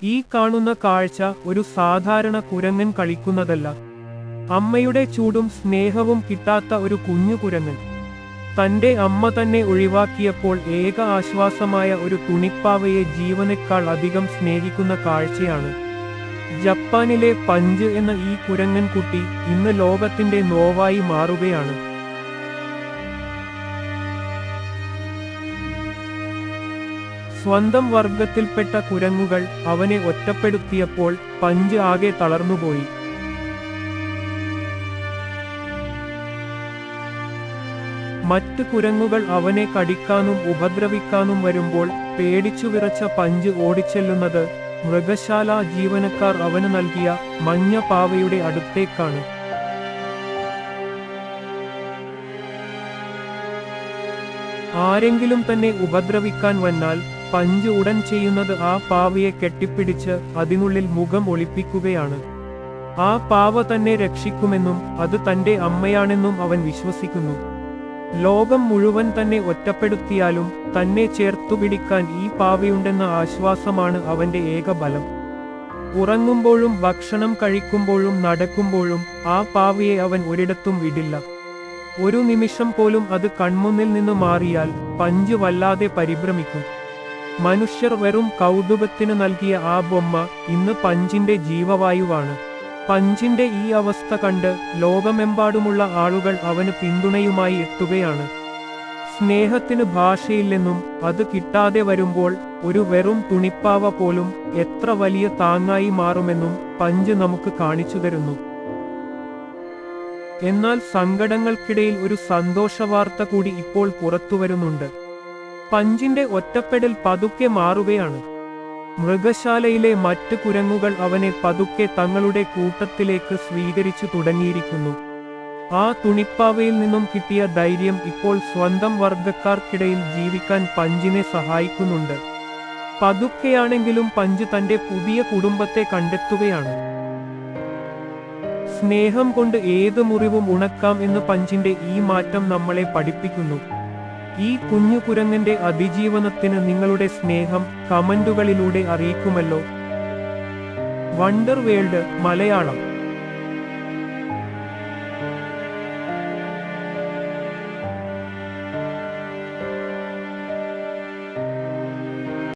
ഈ കാണുന്ന കാഴ്ച ഒരു സാധാരണ കുരങ്ങൻ കളിക്കുന്നതല്ല. അമ്മയുടെ ചൂടും സ്നേഹവും കിട്ടാത്ത ഒരു കുഞ്ഞു കുരങ്ങൻ തന്റെ അമ്മ തന്നെ ഒഴിവാക്കിയപ്പോൾ ഏക ആശ്വാസമായ ഒരു തുണിപ്പാവയെ ജീവനേക്കാൾ അധികം സ്നേഹിക്കുന്ന കാഴ്ചയാണ്. ജപ്പാനിലെ പഞ്ച് എന്ന ഈ കുരങ്ങൻ കുട്ടി ഇന്ന് ലോകത്തിന്റെ നോവായി മാറുകയാണ്. സ്വന്തം വർഗത്തിൽപ്പെട്ട കുരങ്ങുകൾ അവനെ ഒറ്റപ്പെടുത്തിയപ്പോൾ പഞ്ച് ആകെ തളർന്നുപോയി. മറ്റ് കുരങ്ങുകൾ അവനെ കടിക്കാനും ഉപദ്രവിക്കാനും വരുമ്പോൾ പേടിച്ചു വിറച്ച പഞ്ച് ഓടിച്ചെല്ലുന്നത് മൃഗശാല ജീവനക്കാർ അവന് നൽകിയ മഞ്ഞ പാവയുടെ അടുത്തേക്കാണ്. ആരെങ്കിലും തന്നെ ഉപദ്രവിക്കാൻ വന്നാൽ പഞ്ച് ഉടൻ ചെയ്യുന്നത് ആ പാവയെ കെട്ടിപ്പിടിച്ച് അതിനുള്ളിൽ മുഖം ഒളിപ്പിക്കുകയാണ്. ആ പാവ തന്നെ രക്ഷിക്കുമെന്നും അത് തന്റെ അമ്മയാണെന്നും അവൻ വിശ്വസിക്കുന്നു. ലോകം മുഴുവൻ തന്നെ ഒറ്റപ്പെടുത്തിയാലും തന്നെ ചേർത്തുപിടിക്കാൻ ഈ പാവയുണ്ടെന്ന ആശ്വാസമാണ് അവന്റെ ഏക ബലം. ഉറങ്ങുമ്പോഴും ഭക്ഷണം കഴിക്കുമ്പോഴും നടക്കുമ്പോഴും ആ പാവയെ അവൻ ഒരിടത്തും വിടില്ല. ഒരു നിമിഷം പോലും അത് കൺമുന്നിൽ നിന്ന് മാറിയാൽ പഞ്ച് വല്ലാതെ പരിഭ്രമിക്കും. മനുഷ്യർ വെറും കൗതുകത്തിന് നൽകിയ ആ ബൊമ്മ ഇന്ന് പഞ്ചിന്റെ ജീവവായുവാണ്. പഞ്ചിന്റെ ഈ അവസ്ഥ കണ്ട് ലോകമെമ്പാടുമുള്ള ആളുകൾ അവന് പിന്തുണയുമായി എത്തുകയാണ്. സ്നേഹത്തിന് ഭാഷയില്ലെന്നും അത് കിട്ടാതെ വരുമ്പോൾ ഒരു വെറും തുണിപ്പാവ പോലും എത്ര വലിയ താങ്ങായി മാറുമെന്നും പഞ്ച് നമുക്ക് കാണിച്ചു തരുന്നു. എന്നാൽ സങ്കടങ്ങൾക്കിടയിൽ ഒരു സന്തോഷവാർത്ത കൂടി ഇപ്പോൾ പുറത്തുവരുന്നുണ്ട്. പഞ്ചിന്റെ ഒറ്റപ്പെടൽ പതുക്കെ മാറുകയാണ്. മൃഗശാലയിലെ മറ്റ് കുരങ്ങുകൾ അവനെ പതുക്കെ തങ്ങളുടെ കൂട്ടത്തിലേക്ക് സ്വീകരിച്ചു തുടങ്ങിയിരിക്കുന്നു. ആ തുണിപ്പാവയിൽ നിന്നും കിട്ടിയ ധൈര്യം ഇപ്പോൾ സ്വന്തം വർഗക്കാർക്കിടയിൽ ജീവിക്കാൻ പഞ്ചിനെ സഹായിക്കുന്നുണ്ട്. പതുക്കെയാണെങ്കിലും പഞ്ച് തന്റെ പുതിയ കുടുംബത്തെ കണ്ടെത്തുകയാണ്. സ്നേഹം കൊണ്ട് ഏത് മുറിവും ഉണക്കാം എന്ന് പഞ്ചിന്റെ ഈ മാറ്റം നമ്മളെ പഠിപ്പിക്കുന്നു. ഈ കുഞ്ഞു കുരങ്ങന്റെ അതിജീവനത്തിന് നിങ്ങളുടെ സ്നേഹം കമന്റുകളിലൂടെ അറിയിക്കുമല്ലോ. Wonder world Malayalam.